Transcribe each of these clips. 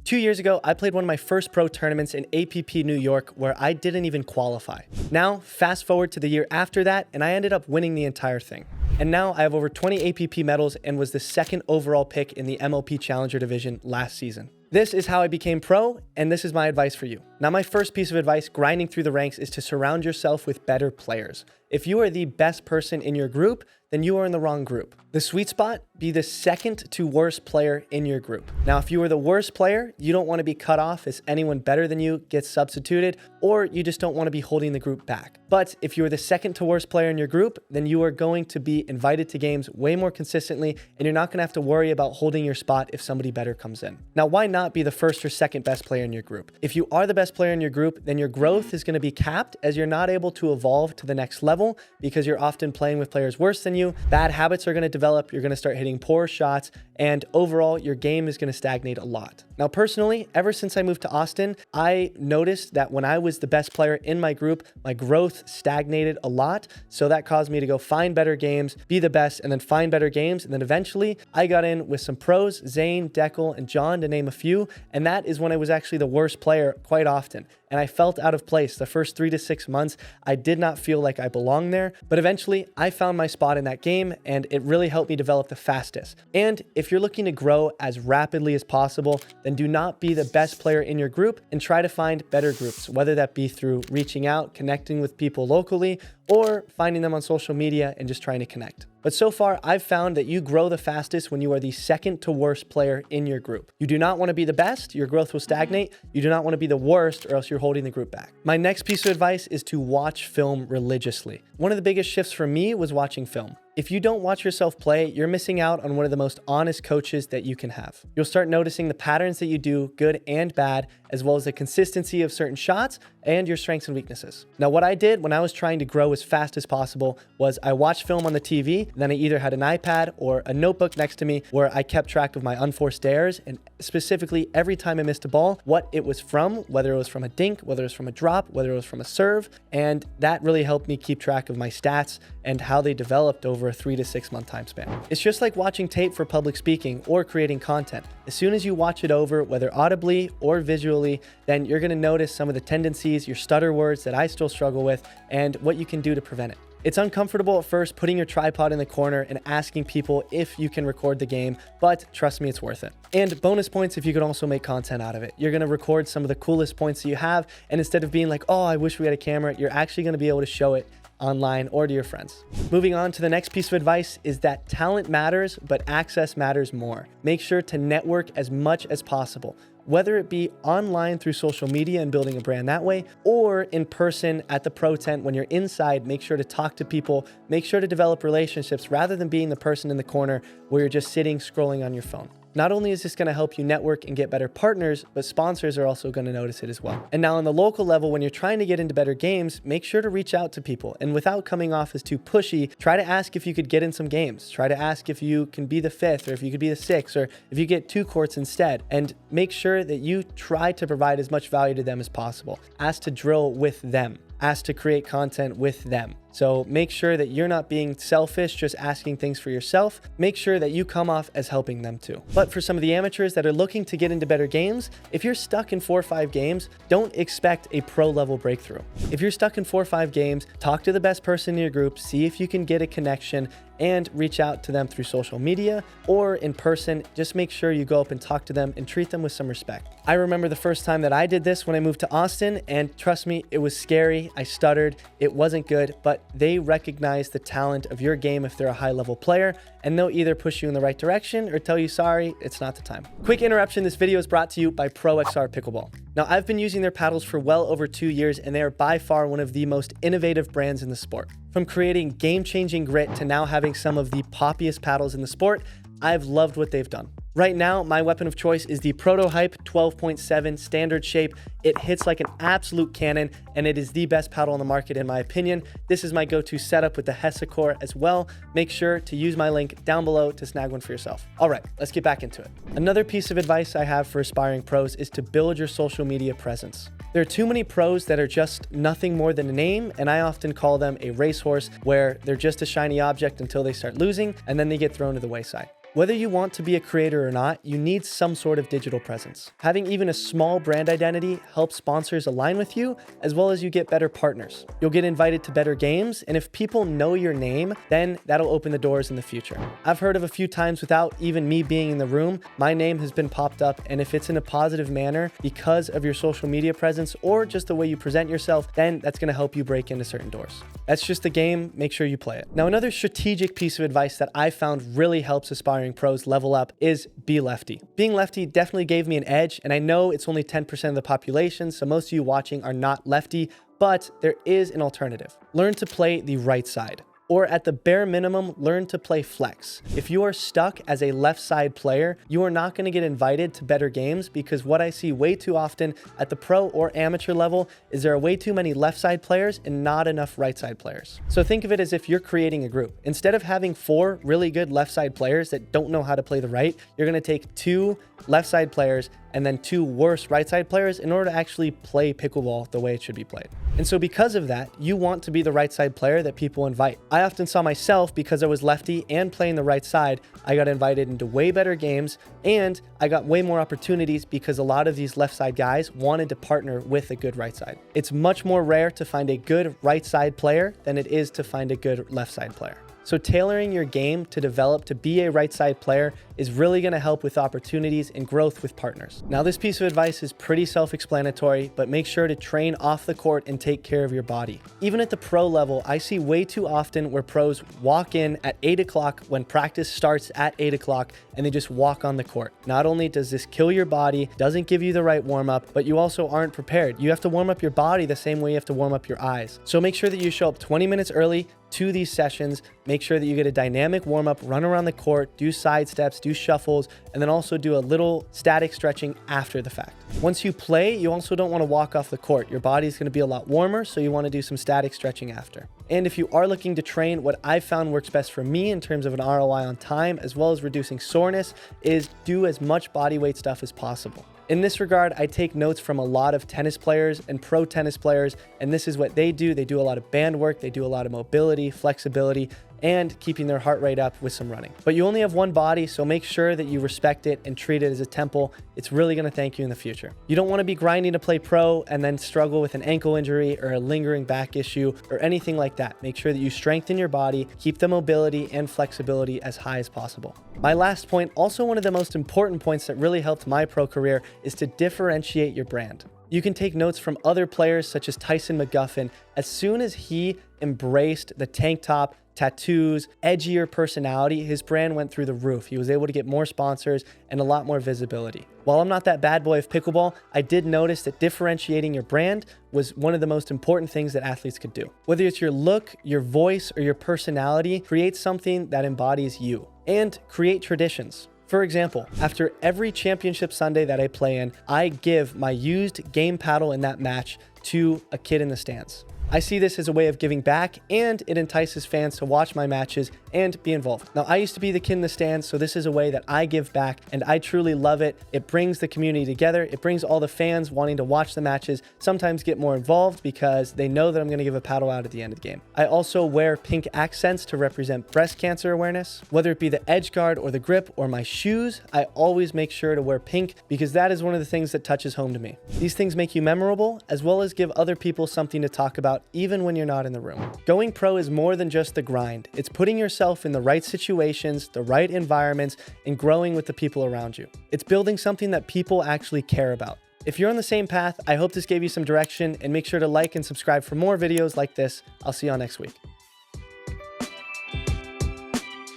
2 years ago, I played one of my first pro tournaments in APP New York where I didn't even qualify. Now, fast forward to the year after that, and I ended up winning the entire thing. And now I have over 20 APP medals and was the second overall pick in the MLP Challenger division last season. This is how I became pro, and this is my advice for you. Now, my first piece of advice grinding through the ranks is to surround yourself with better players. If you are the best person in your group, then you are in the wrong group. The sweet spot, be the second to worst player in your group. Now, if you are the worst player, you don't want to be cut off as anyone better than you gets substituted, or you just don't want to be holding the group back. But if you are the second to worst player in your group, then you are going to be invited to games way more consistently, and you're not going to have to worry about holding your spot if somebody better comes in. Now, why not be the first or second best player in your group? If you are the best player in your group, then your growth is going to be capped as you're not able to evolve to the next level because you're often playing with players worse than you. Bad habits are going to develop. You're going to start hitting poor shots, and overall, your game is going to stagnate a lot. Now, personally, ever since I moved to Austin, I noticed that when I was the best player in my group, my growth stagnated a lot. So that caused me to go find better games, be the best, and then find better games. And then eventually I got in with some pros, Zane, Deckel, and John, to name a few. And that is when I was actually the worst player quite often. And I felt out of place the first 3 to 6 months. I did not feel like I belonged there, but eventually I found my spot in that game, and it really helped me develop the fastest. And if you're looking to grow as rapidly as possible, then do not be the best player in your group and try to find better groups, whether that be through reaching out, connecting with people locally, or finding them on social media and just trying to connect. But so far, I've found that you grow the fastest when you are the second to worst player in your group. You do not want to be the best, your growth will stagnate. You do not want to be the worst, or else you're holding the group back. My next piece of advice is to watch film religiously. One of the biggest shifts for me was watching film. If you don't watch yourself play, you're missing out on one of the most honest coaches that you can have. You'll start noticing the patterns that you do, good and bad, as well as the consistency of certain shots and your strengths and weaknesses. Now, what I did when I was trying to grow as fast as possible was I watched film on the TV, then I either had an iPad or a notebook next to me where I kept track of my unforced errors, and specifically every time I missed a ball, what it was from, whether it was from a dink, whether it was from a drop, whether it was from a serve. And that really helped me keep track of my stats and how they developed over a 3 to 6 month time span. It's just like watching tape for public speaking or creating content. As soon as you watch it over, whether audibly or visually, then you're going to notice some of the tendencies, your stutter words that I still struggle with, and what you can do to prevent it. It's uncomfortable at first putting your tripod in the corner and asking people if you can record the game, but trust me, it's worth it. And bonus points if you could also make content out of it. You're going to record some of the coolest points that you have, and instead of being like, oh, I wish we had a camera, you're actually going to be able to show it online or to your friends. Moving on to the next piece of advice is that talent matters, but access matters more. Make sure to network as much as possible, whether it be online through social media and building a brand that way, or in person at the pro tent. When you're inside, make sure to talk to people, make sure to develop relationships rather than being the person in the corner where you're just sitting scrolling on your phone. Not only is this going to help you network and get better partners, but sponsors are also going to notice it as well. And now on the local level, when you're trying to get into better games, make sure to reach out to people. And without coming off as too pushy, try to ask if you could get in some games. Try to ask if you can be the 5th, or if you could be the 6th, or if you get 2 courts instead. And make sure that you try to provide as much value to them as possible. Ask to drill with them. Ask to create content with them. So make sure that you're not being selfish, just asking things for yourself. Make sure that you come off as helping them too. But for some of the amateurs that are looking to get into better games, if you're stuck in 4 or 5 games, don't expect a pro level breakthrough. If you're stuck in 4 or 5 games, talk to the best person in your group, see if you can get a connection, and reach out to them through social media or in person. Just make sure you go up and talk to them and treat them with some respect. I remember the first time that I did this when I moved to Austin, and trust me, it was scary. I stuttered. It wasn't good, but they recognize the talent of your game if they're a high level player, and they'll either push you in the right direction or tell you, sorry, it's not the time. Quick interruption, this video is brought to you by Pro XR Pickleball. Now, I've been using their paddles for well over 2 years, and they are by far one of the most innovative brands in the sport. From creating game-changing grit to now having some of the poppiest paddles in the sport, I've loved what they've done. Right now, my weapon of choice is the Prototype 12.7 standard shape. It hits like an absolute cannon, and it is the best paddle on the market in my opinion. This is my go-to setup with the Hesacore as well. Make sure to use my link down below to snag one for yourself. All right, let's get back into it. Another piece of advice I have for aspiring pros is to build your social media presence. There are too many pros that are just nothing more than a name, and I often call them a racehorse, where they're just a shiny object until they start losing, and then they get thrown to the wayside. Whether you want to be a creator or not, you need some sort of digital presence. Having even a small brand identity helps sponsors align with you, as well as you get better partners. You'll get invited to better games, and if people know your name, then that'll open the doors in the future. I've heard of a few times without even me being in the room, my name has been popped up, and if it's in a positive manner because of your social media presence or just the way you present yourself, then that's going to help you break into certain doors. That's just the game. Make sure you play it. Now, another strategic piece of advice that I found really helps aspiring pros level up is be lefty. Being lefty definitely gave me an edge, and I know it's only 10% of the population, so most of you watching are not lefty, but there is an alternative. Learn to play the right side. Or at the bare minimum, learn to play flex. If you are stuck as a left side player, you are not going to get invited to better games, because what I see way too often at the pro or amateur level is there are way too many left side players and not enough right side players. So think of it as if you're creating a group. Instead of having 4 really good left side players that don't know how to play the right, you're going to take 2 left side players and then 2 worse right side players in order to actually play pickleball the way it should be played. And so because of that, you want to be the right side player that people invite. I often saw myself, because I was lefty and playing the right side, I got invited into way better games, and I got way more opportunities because a lot of these left side guys wanted to partner with a good right side. It's much more rare to find a good right side player than it is to find a good left side player. So tailoring your game to develop to be a right side player is really going to help with opportunities and growth with partners. Now, this piece of advice is pretty self-explanatory, but make sure to train off the court and take care of your body. Even at the pro level, I see way too often where pros walk in at 8 o'clock when practice starts at 8 o'clock and they just walk on the court. Not only does this kill your body, doesn't give you the right warm-up, but you also aren't prepared. You have to warm up your body the same way you have to warm up your eyes. So make sure that you show up 20 minutes early to these sessions. Make sure that you get a dynamic warm-up, run around the court, do side steps, do shuffles, and then also do a little static stretching after the fact. Once you play, you also don't want to walk off the court. Your body's going to be a lot warmer, so you want to do some static stretching after. And if you are looking to train, what I've found works best for me in terms of an ROI on time, as well as reducing soreness, is do as much body weight stuff as possible. In this regard, I take notes from a lot of tennis players and pro tennis players, and this is what they do. They do a lot of band work, they do a lot of mobility, flexibility, and keeping their heart rate up with some running. But you only have one body, so make sure that you respect it and treat it as a temple. It's really going to thank you in the future. You don't want to be grinding to play pro and then struggle with an ankle injury or a lingering back issue or anything like that. Make sure that you strengthen your body, keep the mobility and flexibility as high as possible. My last point, also one of the most important points that really helped my pro career, is to differentiate your brand. You can take notes from other players such as Tyson McGuffin. As soon as he embraced the tank top, tattoos, edgier personality, his brand went through the roof. He was able to get more sponsors and a lot more visibility. While I'm not that bad boy of pickleball, I did notice that differentiating your brand was one of the most important things that athletes could do. Whether it's your look, your voice, or your personality, create something that embodies you and create traditions. For example, after every championship Sunday that I play in, I give my used game paddle in that match to a kid in the stands. I see this as a way of giving back, and it entices fans to watch my matches and be involved. Now, I used to be the kid in the stands, so this is a way that I give back, and I truly love it. It brings the community together. It brings all the fans wanting to watch the matches, sometimes get more involved because they know that I'm going to give a paddle out at the end of the game. I also wear pink accents to represent breast cancer awareness. Whether it be the edge guard or the grip or my shoes, I always make sure to wear pink because that is one of the things that touches home to me. These things make you memorable, as well as give other people something to talk about even when you're not in the room. Going pro is more than just the grind. It's putting yourself in the right situations, the right environments, and growing with the people around you. It's building something that people actually care about. If you're on the same path, I hope this gave you some direction, and make sure to like and subscribe for more videos like this. I'll see you all next week.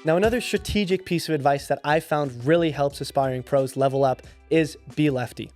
Now, another strategic piece of advice that I found really helps aspiring pros level up is be lefty.